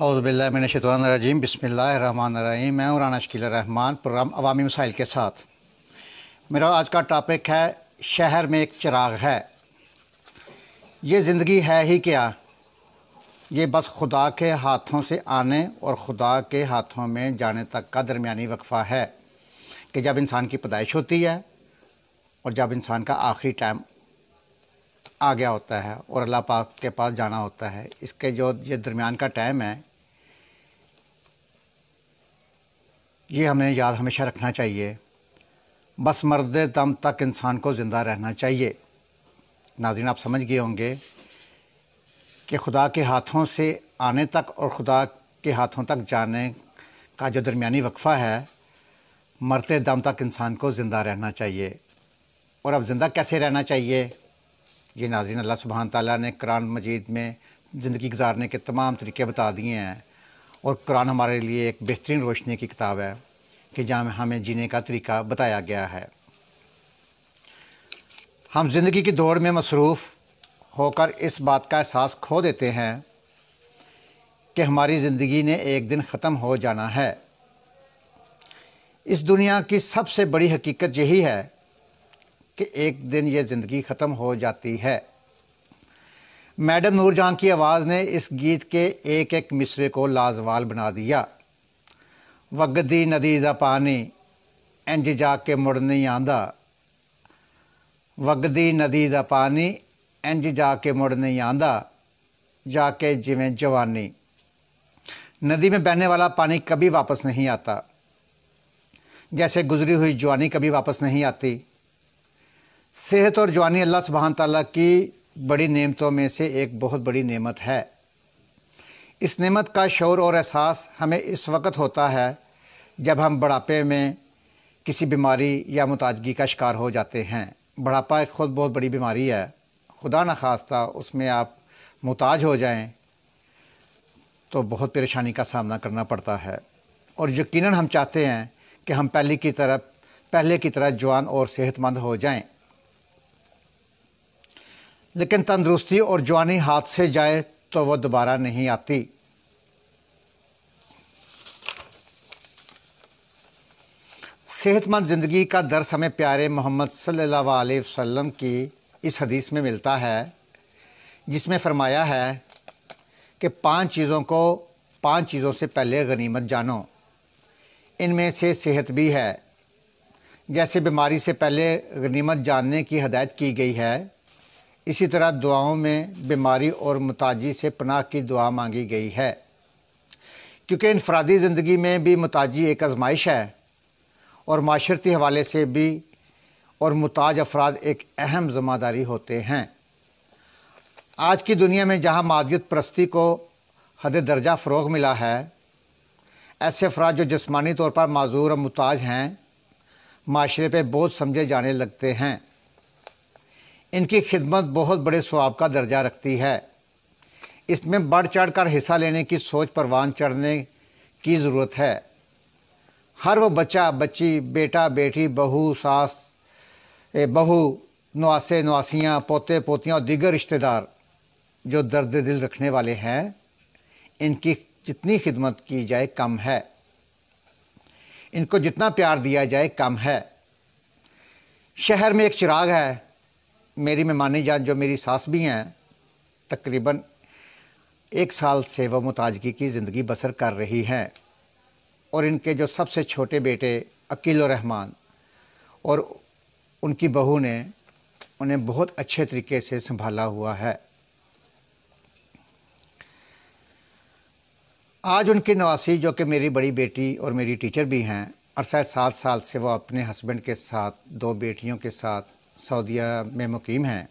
اعوذ باللہ من الشیطان الرجیم، بسم اللہ الرحمن الرحیم۔ میں رانا شکیل الرحمان، پروگرام عوامی مسائل کے ساتھ۔ میرا آج کا ٹاپک ہے شہر میں ایک چراغ ہے۔ یہ زندگی ہے ہی کیا؟ یہ بس خدا کے ہاتھوں سے آنے اور خدا کے ہاتھوں میں جانے تک کا درمیانی وقفہ ہے کہ جب انسان کی پیدائش ہوتی ہے اور جب انسان کا آخری ٹائم آ گیا ہوتا ہے اور اللہ پاک کے پاس جانا ہوتا ہے۔ اس کے جو یہ درمیان کا ٹائم ہے، یہ ہمیں یاد ہمیشہ رکھنا چاہیے۔ بس مرد دم تک انسان کو زندہ رہنا چاہیے۔ ناظرین، آپ سمجھ گئے ہوں گے کہ خدا کے ہاتھوں سے آنے تک اور خدا کے ہاتھوں تک جانے کا جو درمیانی وقفہ ہے، مرتے دم تک انسان کو زندہ رہنا چاہیے۔ اور اب زندہ کیسے رہنا چاہیے؟ یہ ناظرین، اللہ سبحانہ تعالیٰ نے قرآن مجید میں زندگی گزارنے کے تمام طریقے بتا دیے ہیں، اور قرآن ہمارے لیے ایک بہترین روشنی کی کتاب ہے کہ جہاں ہمیں جینے کا طریقہ بتایا گیا ہے۔ ہم زندگی کی دوڑ میں مصروف ہو کر اس بات کا احساس کھو دیتے ہیں کہ ہماری زندگی نے ایک دن ختم ہو جانا ہے۔ اس دنیا کی سب سے بڑی حقیقت یہی ہے کہ ایک دن یہ زندگی ختم ہو جاتی ہے۔ میڈم نور جہاں کی آواز نے اس گیت کے ایک ایک مصرعے کو لازوال بنا دیا۔ وگدی ندی دا پانی انج جا کے مڑ نہیں آندا، وگدی ندی دا پانی انج جا کے مڑ نہیں آندا، جا کے جویں جوانی۔ ندی میں بہنے والا پانی کبھی واپس نہیں آتا، جیسے گزری ہوئی جوانی کبھی واپس نہیں آتی۔ صحت اور جوانی اللہ سبحانہ تعالیٰ کی بڑی نعمتوں میں سے ایک بہت بڑی نعمت ہے۔ اس نعمت کا شعور اور احساس ہمیں اس وقت ہوتا ہے جب ہم بڑھاپے میں کسی بیماری یا محتاجگی کا شکار ہو جاتے ہیں۔ بڑھاپا ایک خود بہت بڑی بیماری ہے۔ خدا نخواستہ اس میں آپ محتاج ہو جائیں تو بہت پریشانی کا سامنا کرنا پڑتا ہے، اور یقیناً ہم چاہتے ہیں کہ ہم پہلے کی طرح جوان اور صحت مند ہو جائیں، لیکن تندرستی اور جوانی ہاتھ سے جائے تو وہ دوبارہ نہیں آتی۔ صحت مند زندگی کا درس ہمیں پیارے محمد صلی اللہ علیہ وسلم کی اس حدیث میں ملتا ہے، جس میں فرمایا ہے کہ 5 چیزوں سے پہلے غنیمت جانو۔ ان میں سے صحت بھی ہے۔ جیسے بیماری سے پہلے غنیمت جاننے کی ہدایت کی گئی ہے، اسی طرح دعاؤں میں بیماری اور محتاجی سے پناہ کی دعا مانگی گئی ہے، کیونکہ انفرادی زندگی میں بھی محتاجی ایک آزمائش ہے، اور معاشرتی حوالے سے بھی، اور محتاج افراد ایک اہم ذمہ داری ہوتے ہیں۔ آج کی دنیا میں جہاں مادیت پرستی کو حد درجہ فروغ ملا ہے، ایسے افراد جو جسمانی طور پر معذور اور محتاج ہیں، معاشرے پہ بوجھ سمجھے جانے لگتے ہیں۔ ان کی خدمت بہت بڑے ثواب کا درجہ رکھتی ہے۔ اس میں بڑھ چڑھ کر حصہ لینے کی سوچ پروان چڑھنے کی ضرورت ہے۔ ہر وہ بچہ، بچی، بیٹا، بیٹی، بہو، ساس، بہو، نواسے، نواسیاں، پوتے، پوتیاں اور دیگر رشتہ دار جو درد دل رکھنے والے ہیں، ان کی جتنی خدمت کی جائے کم ہے، ان کو جتنا پیار دیا جائے کم ہے۔ شہر میں ایک چراغ ہے۔ میری مہمانی جان جو میری ساس بھی ہیں، تقریباً 1 سال سے وہ محتاجگی کی زندگی بسر کر رہی ہیں، اور ان کے جو سب سے چھوٹے بیٹے عقیل الرحمان اور ان کی بہو نے انہیں بہت اچھے طریقے سے سنبھالا ہوا ہے۔ آج ان کی نواسی، جو کہ میری بڑی بیٹی اور میری ٹیچر بھی ہیں، عرصہ 7 سال سے وہ اپنے ہسبینڈ کے ساتھ 2 بیٹیوں کے ساتھ سعودیہ میں مقیم ہیں۔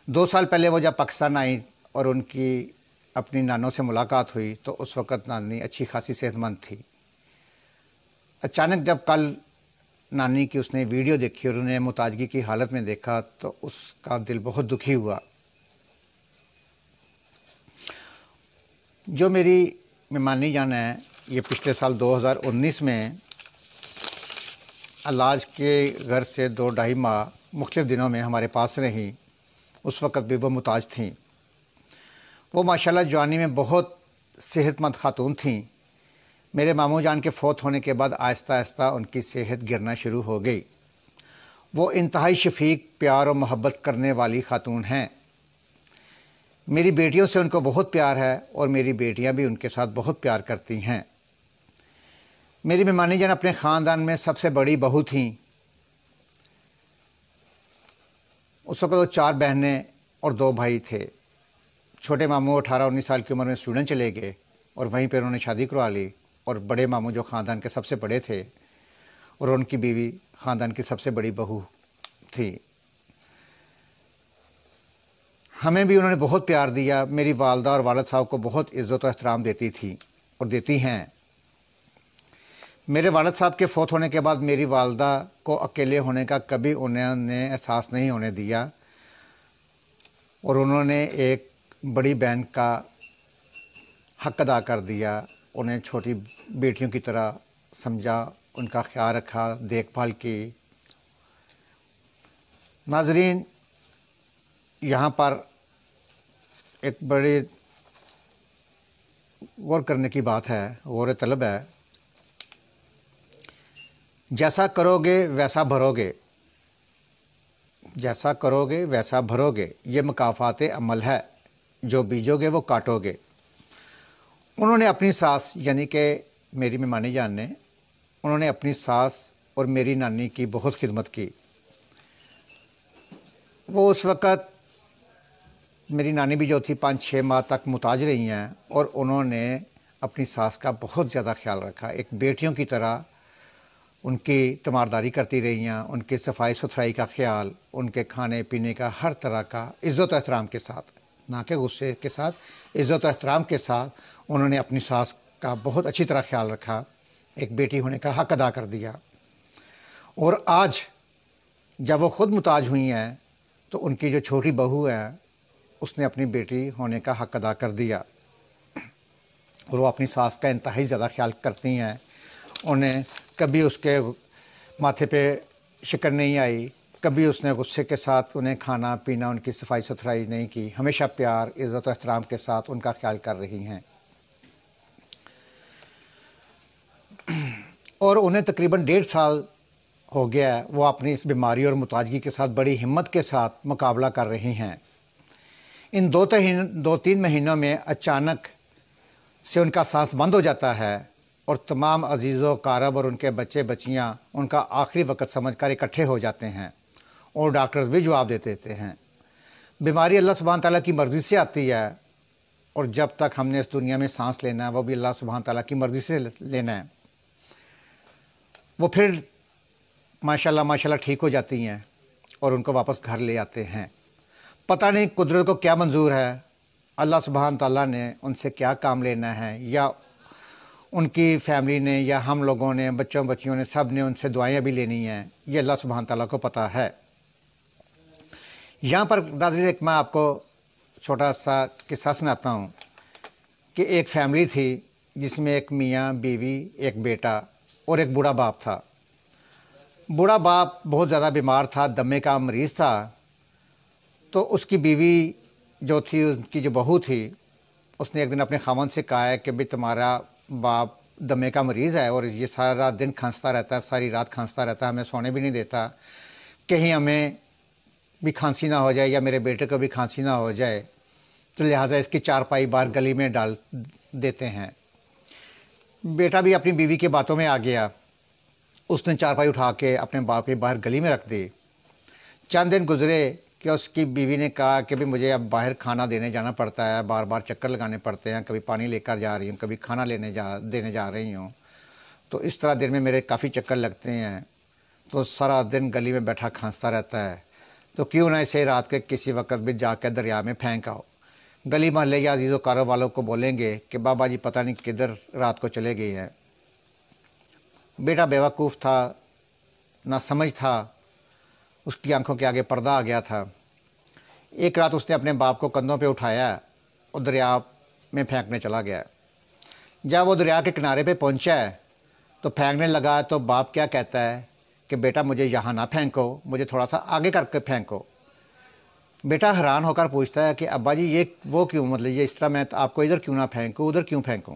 2 سال پہلے وہ جب پاکستان آئیں اور ان کی اپنی نانوں سے ملاقات ہوئی تو اس وقت نانی اچھی خاصی صحت مند تھی۔ اچانک جب کل نانی کی اس نے ویڈیو دیکھی اور انہیں محتاجگی کی حالت میں دیکھا تو اس کا دل بہت دکھی ہوا۔ جو میری مہمانی جان ہے، یہ پچھلے سال 2019 میں علاج کے غرض سے 2-2.5 ماہ مختلف دنوں میں ہمارے پاس رہیں۔ اس وقت بھی وہ محتاج تھیں۔ وہ ماشاءاللہ جوانی میں بہت صحت مند خاتون تھیں۔ میرے ماموں جان کے فوت ہونے کے بعد آہستہ آہستہ ان کی صحت گرنا شروع ہو گئی۔ وہ انتہائی شفیق، پیار و محبت کرنے والی خاتون ہیں۔ میری بیٹیوں سے ان کو بہت پیار ہے اور میری بیٹیاں بھی ان کے ساتھ بہت پیار کرتی ہیں۔ میری ممانی جان اپنے خاندان میں سب سے بڑی بہو تھیں۔ اس وقت وہ 4 بہنیں اور 2 بھائی تھے۔ چھوٹے ماموں 18-19 سال کی عمر میں سویڈن چلے گئے اور وہیں پہ انہوں نے شادی کروا لی، اور بڑے ماموں جو خاندان کے سب سے بڑے تھے اور ان کی بیوی خاندان کی سب سے بڑی بہو تھی۔ ہمیں بھی انہوں نے بہت پیار دیا۔ میری والدہ اور والد صاحب کو بہت عزت و احترام دیتی تھی اور دیتی ہیں۔ میرے والد صاحب کے فوت ہونے کے بعد میری والدہ کو اکیلے ہونے کا کبھی انہوں نے احساس نہیں ہونے دیا، اور انہوں نے ایک بڑی بہن کا حق ادا کر دیا۔ انہیں چھوٹی بیٹیوں کی طرح سمجھا، ان کا خیال رکھا، دیکھ بھال کی۔ ناظرین، یہاں پر ایک بڑی غور کرنے کی بات ہے، غور طلب ہے۔ جیسا کرو گے ویسا بھرو گے، جیسا کرو گے ویسا بھرو گے، یہ مکافات عمل ہے، جو بیجو گے وہ کاٹو گے۔ انہوں نے اپنی ساس یعنی کہ میری ممانی جان نے، انہوں نے اپنی ساس اور میری نانی کی بہت خدمت کی۔ وہ اس وقت، میری نانی بھی جو تھی 5-6 ماہ تک محتاج رہی ہیں، اور انہوں نے اپنی ساس کا بہت زیادہ خیال رکھا، ایک بیٹیوں کی طرح ان کی تیمارداری کرتی رہی ہیں، ان کی صفائی ستھرائی کا خیال، ان کے کھانے پینے کا ہر طرح کا عزت و احترام کے ساتھ، نہ کہ غصے کے ساتھ، عزت و احترام کے ساتھ انہوں نے اپنی ساس کا بہت اچھی طرح خیال رکھا، ایک بیٹی ہونے کا حق ادا کر دیا۔ اور آج جب وہ خود محتاج ہوئی ہیں تو ان کی جو چھوٹی بہو ہے اس نے اپنی بیٹی ہونے کا حق ادا کر دیا، اور وہ اپنی ساس کا انتہائی زیادہ خیال کرتی ہیں۔ انہیں کبھی اس کے ماتھے پہ شکن نہیں آئی، کبھی اس نے غصے کے ساتھ انہیں کھانا پینا، ان کی صفائی ستھرائی نہیں کی، ہمیشہ پیار، عزت و احترام کے ساتھ ان کا خیال کر رہی ہیں۔ اور انہیں تقریباً 1.5 سال ہو گیا ہے وہ اپنی اس بیماری اور محتاجگی کے ساتھ بڑی ہمت کے ساتھ مقابلہ کر رہی ہیں۔ ان 2-3 مہینوں میں اچانک سے ان کا سانس بند ہو جاتا ہے، اور تمام عزیز و اقارب اور ان کے بچے بچیاں ان کا آخری وقت سمجھ کر اکٹھے ہو جاتے ہیں، اور ڈاکٹرز بھی جواب دیتے ہیں۔ بیماری اللہ سبحانہ تعالیٰ کی مرضی سے آتی ہے، اور جب تک ہم نے اس دنیا میں سانس لینا ہے وہ بھی اللہ سبحانہ تعالیٰ کی مرضی سے لینا ہے۔ وہ پھر ماشاءاللہ ٹھیک ہو جاتی ہیں اور ان کو واپس گھر لے آتے ہیں۔ پتہ نہیں قدرت کو کیا منظور ہے، اللہ سبحانہ تعالیٰ نے ان سے کیا کام لینا ہے، یا ان کی فیملی نے، یا ہم لوگوں نے، بچیوں نے، سب نے ان سے دعائیں بھی لینی ہیں، یہ اللہ سبحانہ تعالیٰ کو پتہ ہے۔ یہاں پر ناظرین ایک میں آپ کو چھوٹا سا قصہ سناتا ہوں کہ ایک فیملی تھی جس میں ایک میاں بیوی، ایک بیٹا اور ایک بوڑھا باپ تھا۔ بوڑھا باپ بہت زیادہ بیمار تھا، دمے کا مریض تھا، تو اس کی بیوی جو تھی، ان کی جو بہو تھی، اس نے ایک دن اپنے خاوند سے کہا ہے کہ بھئی تمہارا باپ دمے کا مریض ہے اور یہ سارا دن کھانستا رہتا ہے، ساری رات کھانستا رہتا ہے، ہمیں سونے بھی نہیں دیتا، کہیں ہمیں بھی کھانسی نہ ہو جائے یا میرے بیٹے کو بھی کھانسی نہ ہو جائے، تو لہٰذا اس کی چارپائی باہر گلی میں ڈال دیتے ہیں۔ بیٹا بھی اپنی بیوی کی باتوں میں آ گیا، اس نے چارپائی اٹھا کے اپنے باپ کے باہر گلی میں رکھ دی۔ چند دن گزرے کہ اس کی بیوی نے کہا کہ بھی مجھے اب باہر کھانا دینے جانا پڑتا ہے، بار بار چکر لگانے پڑتے ہیں، کبھی پانی لے کر جا رہی ہوں، کبھی کھانا دینے جا رہی ہوں، تو اس طرح دن میں میرے کافی چکر لگتے ہیں، تو سارا دن گلی میں بیٹھا کھانستا رہتا ہے، تو کیوں نہ اسے رات کے کسی وقت بھی جا کے دریا میں پھینک آؤ۔ گلی محلے یا عزیز و کارو والوں کو بولیں گے کہ بابا جی پتہ نہیں کدھر رات کو چلے گئے ہیں۔ بیٹا بیوقوف تھا، نہ سمجھ تھا، اس کی آنکھوں کے آگے پردہ آ گیا تھا۔ ایک رات اس نے اپنے باپ کو کندھوں پہ اٹھایا اور دریا میں پھینکنے چلا گیا۔ جب وہ دریا کے کنارے پہ پہنچا ہے تو پھینکنے لگا، تو باپ کیا کہتا ہے کہ بیٹا مجھے یہاں نہ پھینکو، مجھے تھوڑا سا آگے کر کے پھینکو۔ بیٹا حیران ہو کر پوچھتا ہے کہ ابا جی یہ وہ کیوں، مطلب یہ اس طرح میں آپ کو ادھر کیوں نہ پھینکوں، ادھر کیوں پھینکوں؟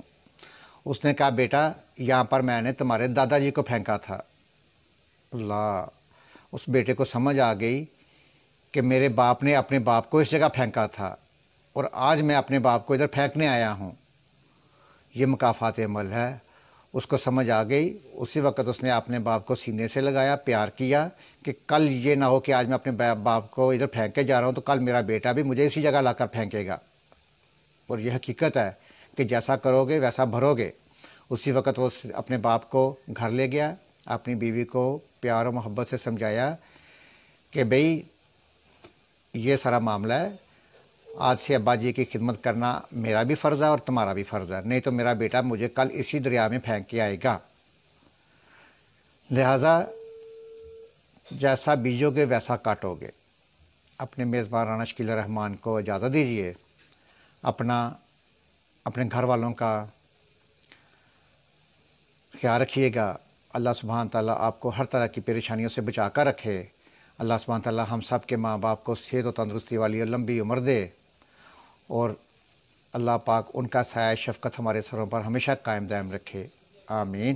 اس نے کہا بیٹا یہاں پر میں نے تمہارے دادا جی کو پھینکا تھا۔ اللہ، اس بیٹے کو سمجھ آ گئی کہ میرے باپ نے اپنے باپ کو اس جگہ پھینکا تھا اور آج میں اپنے باپ کو ادھر پھینکنے آیا ہوں، یہ مکافات عمل ہے۔ اس کو سمجھ آ گئی، اسی وقت اس نے اپنے باپ کو سینے سے لگایا، پیار کیا کہ کل یہ نہ ہو کہ آج میں اپنے باپ کو ادھر پھینک کے جا رہا ہوں تو کل میرا بیٹا بھی مجھے اسی جگہ لا کر پھینکے گا۔ اور یہ حقیقت ہے کہ جیسا کرو گے ویسا بھرو گے۔ اسی وقت وہ اپنے باپ کو گھر لے گیا، اپنی بیوی کو پیار و محبت سے سمجھایا کہ بھئی یہ سارا معاملہ ہے، آج سے ابا جی کی خدمت کرنا میرا بھی فرض ہے اور تمہارا بھی فرض ہے، نہیں تو میرا بیٹا مجھے کل اسی دریا میں پھینک کے آئے گا۔ لہٰذا جیسا بیجو گے ویسا کاٹو گے۔ اپنے میزبان رانا شکیل الرحمان کو اجازت دیجیے، اپنے گھر والوں کا خیال رکھیے گا۔ اللہ سبحانہ تعالیٰ آپ کو ہر طرح کی پریشانیوں سے بچا کر رکھے۔ اللہ سبحانہ تعالیٰ ہم سب کے ماں باپ کو صحت و تندرستی والی اور لمبی عمر دے، اور اللہ پاک ان کا سایہ شفقت ہمارے سروں پر ہمیشہ قائم دائم رکھے، آمین۔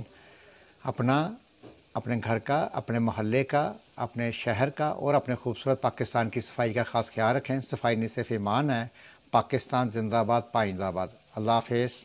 اپنے گھر کا، اپنے محلے کا، اپنے شہر کا اور اپنے خوبصورت پاکستان کی صفائی کا خاص خیال رکھیں۔ صفائی نصف ایمان ہے۔ پاکستان زندہ باد، پائندہ باد۔ اللہ حافظ۔